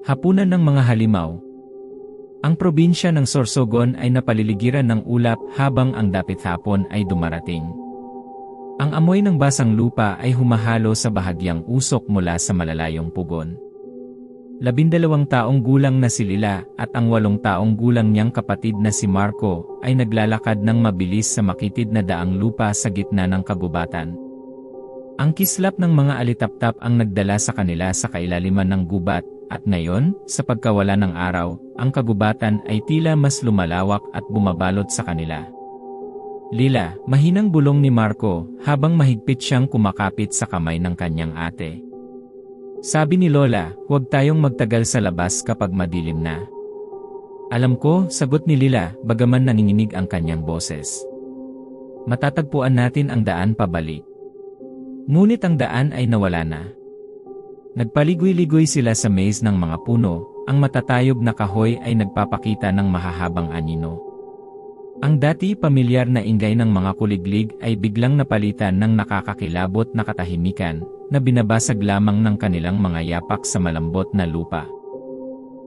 Hapunan ng mga halimaw. Ang probinsya ng Sorsogon ay napaliligiran ng ulap habang ang dapit hapon ay dumarating. Ang amoy ng basang lupa ay humahalo sa bahagyang usok mula sa malalayong pugon. 12 taong gulang na si Lila at ang 8 taong gulang niyang kapatid na si Marco ay naglalakad ng mabilis sa makitid na daang lupa sa gitna ng kagubatan. Ang kislap ng mga alitaptap ang nagdala sa kanila sa kailaliman ng gubat. At ngayon, sa pagkawala ng araw, ang kagubatan ay tila mas lumalawak at bumabalot sa kanila. Lila, mahinang bulong ni Marco, habang mahigpit siyang kumakapit sa kamay ng kanyang ate. Sabi ni Lola, huwag tayong magtagal sa labas kapag madilim na. Alam ko, sagot ni Lila, bagaman nanginginig ang kanyang boses. Matatagpuan natin ang daan pabalik. Ngunit ang daan ay nawala na. Nagpaligoy-ligoy sila sa maze ng mga puno, ang matatayog na kahoy ay nagpapakita ng mahahabang anino. Ang dati pamilyar na ingay ng mga kuliglig ay biglang napalitan ng nakakakilabot na katahimikan, na binabasag lamang ng kanilang mga yapak sa malambot na lupa.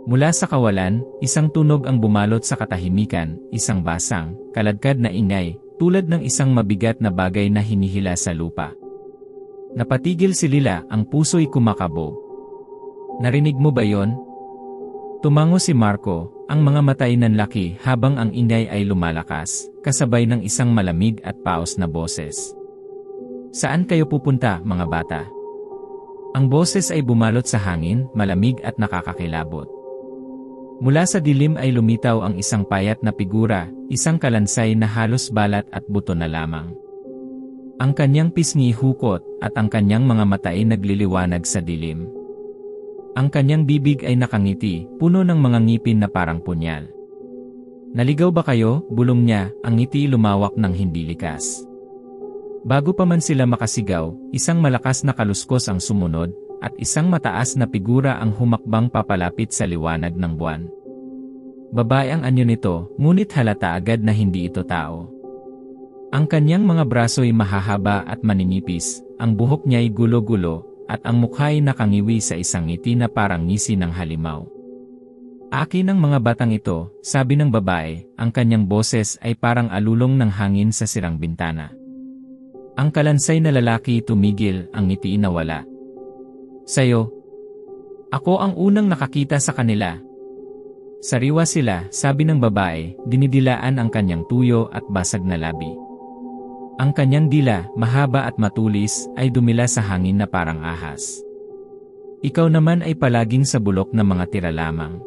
Mula sa kawalan, isang tunog ang bumalot sa katahimikan, isang basang, kaladkad na ingay, tulad ng isang mabigat na bagay na hinihila sa lupa. Napatigil si Lila, ang puso'y kumakabog. Narinig mo ba yon? Tumango si Marco, ang mga matay nanlaki habang ang ingay ay lumalakas, kasabay ng isang malamig at paos na boses. Saan kayo pupunta, mga bata? Ang boses ay bumalot sa hangin, malamig at nakakakilabot. Mula sa dilim ay lumitaw ang isang payat na figura, isang kalansay na halos balat at buto na lamang. Ang kanyang pisngi hukot at ang kanyang mga mata ay nagliliwanag sa dilim. Ang kanyang bibig ay nakangiti, puno ng mga ngipin na parang punyal. Naligaw ba kayo? Bulong niya, ang ngiti lumawak ng hindi likas. Bago pa man sila makasigaw, isang malakas na kaluskos ang sumunod, at isang mataas na figura ang humakbang papalapit sa liwanag ng buwan. Babae ang anyo nito, ngunit halata agad na hindi ito tao. Ang kanyang mga braso ay mahahaba at maninipis, ang buhok niya ay gulo-gulo, at ang mukha ay nakangiwi sa isang ngiti na parang ngisi ng halimaw. Akin ang mga batang ito, sabi ng babae, ang kanyang boses ay parang alulong ng hangin sa sirang bintana. Ang kalansay na lalaki tumigil, ang ngiti nawala. Sayo. Ako ang unang nakakita sa kanila. Sariwa sila, sabi ng babae, dinidilaan ang kanyang tuyo at basag na labi. Ang kanyang dila, mahaba at matulis, ay dumila sa hangin na parang ahas. Ikaw naman ay palaging sa bulok ng mga tira lamang.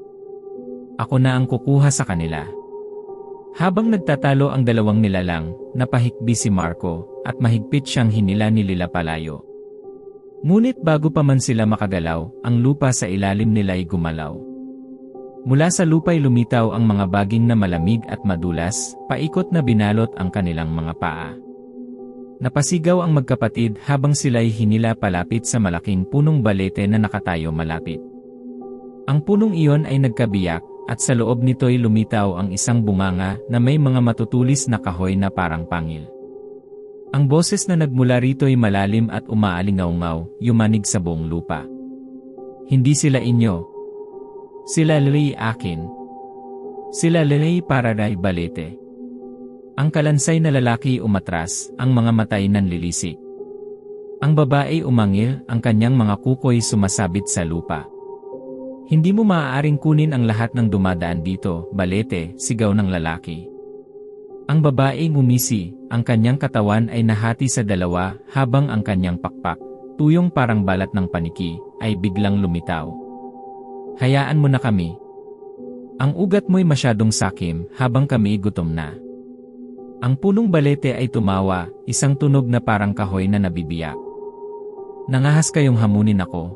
Ako na ang kukuha sa kanila. Habang nagtatalo ang dalawang nilalang, napahikbi si Marco, at mahigpit siyang hinila ni Lila palayo. Ngunit bago pa man sila makagalaw, ang lupa sa ilalim nila ay gumalaw. Mula sa lupa'y lumitaw ang mga baging na malamig at madulas, paikot na binalot ang kanilang mga paa. Napasigaw ang magkapatid habang sila'y hinila palapit sa malaking punong balete na nakatayo malapit. Ang punong iyon ay nagkabiyak, at sa loob nito'y lumitaw ang isang bunganga na may mga matutulis na kahoy na parang pangil. Ang boses na nagmula rito'y malalim at umaalingaw-ngaw, yumanig sa buong lupa. Hindi sila inyo. Sila Lili akin. Sila Lili para ray balete. Ang kalansay na lalaki umatras, ang mga matay nanlilisik. Ang babae umangil, ang kanyang mga kuko'y sumasabit sa lupa. Hindi mo maaaring kunin ang lahat ng dumadaan dito, balete, sigaw ng lalaki. Ang babae ngumisi, ang kanyang katawan ay nahati sa dalawa habang ang kanyang pakpak, tuyong parang balat ng paniki, ay biglang lumitaw. Hayaan mo na kami. Ang ugat mo'y masyadong sakim habang kami gutom na. Ang punong balete ay tumawa, isang tunog na parang kahoy na nabibiyak. Nangahas kayong hamunin ako.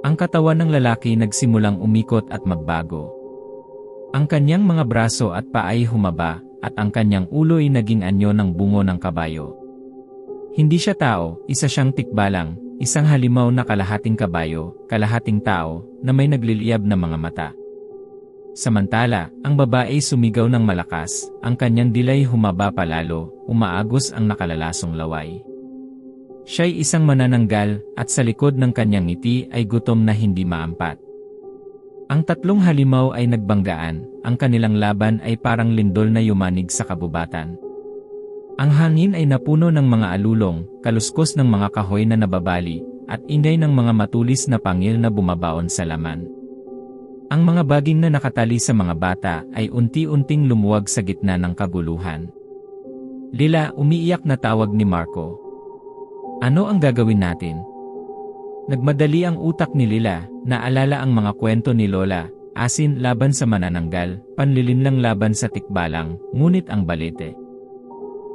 Ang katawan ng lalaki nagsimulang umikot at magbago. Ang kanyang mga braso at paa ay humaba, at ang kanyang ulo ay naging anyo ng bungo ng kabayo. Hindi siya tao, isa siyang tikbalang, isang halimaw na kalahating kabayo, kalahating tao, na may nagliliyab na mga mata. Samantala, ang babae sumigaw ng malakas, ang kanyang dilay humaba palalo, umaagos ang nakalalasong laway. Siya'y isang manananggal, at sa likod ng kanyang ngiti ay gutom na hindi maampat. Ang tatlong halimaw ay nagbanggaan, ang kanilang laban ay parang lindol na yumanig sa kabubatan. Ang hangin ay napuno ng mga alulong, kaluskos ng mga kahoy na nababali, at ingay ng mga matulis na pangil na bumabaon sa laman. Ang mga baging na nakatali sa mga bata ay unti-unting lumuwag sa gitna ng kaguluhan. Lila, umiiyak na tawag ni Marco. Ano ang gagawin natin? Nagmadali ang utak ni Lila, naalala ang mga kwento ni Lola, asin laban sa manananggal, panlilinlang laban sa tikbalang, ngunit ang balete.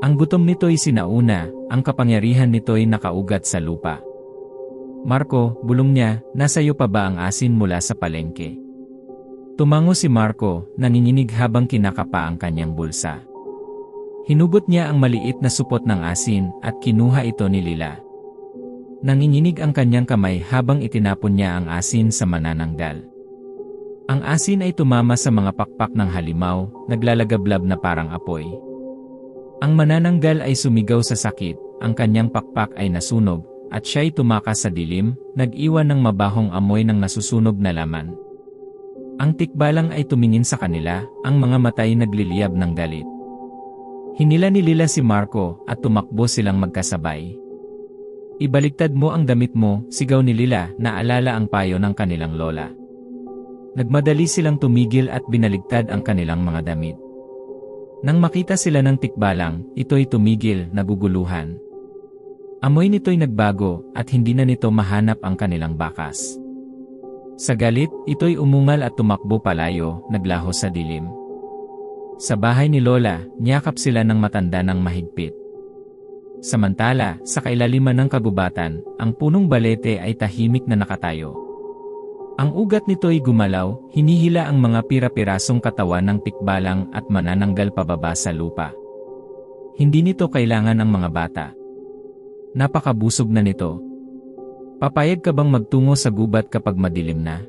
Ang gutom nito'y sinauna, ang kapangyarihan nito'y nakaugat sa lupa. Marco, bulong niya, nasa iyo pa ba ang asin mula sa palengke? Tumango si Marco, nanginginig habang kinakapa ang kanyang bulsa. Hinugot niya ang maliit na supot ng asin at kinuha ito ni Lila. Nanginginig ang kanyang kamay habang itinapon niya ang asin sa manananggal. Ang asin ay tumama sa mga pakpak ng halimaw, naglalagablab na parang apoy. Ang manananggal ay sumigaw sa sakit, ang kanyang pakpak ay nasunog, at siya'y tumakas sa dilim, nag-iwan ng mabahong amoy ng nasusunog na laman. Ang tikbalang ay tumingin sa kanila, ang mga matay nagliliyab ng galit. Hinila ni Lila si Marco at tumakbo silang magkasabay. Ibaliktad mo ang damit mo, sigaw ni Lila, naalala ang payo ng kanilang lola. Nagmadali silang tumigil at binaligtad ang kanilang mga damit. Nang makita sila ng tikbalang, ito'y tumigil, naguguluhan. Amoy nito'y nagbago at hindi na nito mahanap ang kanilang bakas. Sa galit, ito'y umungal at tumakbo palayo, naglaho sa dilim. Sa bahay ni Lola, niyakap sila ng matanda ng mahigpit. Samantala, sa kailaliman ng kagubatan, ang punong balete ay tahimik na nakatayo. Ang ugat nito'y gumalaw, hinihila ang mga pira-pirasong katawan ng tikbalang at manananggal pababa sa lupa. Hindi nito kailangan ang mga bata. Napakabusog na nito. Papayag ka bang magtungo sa gubat kapag madilim na?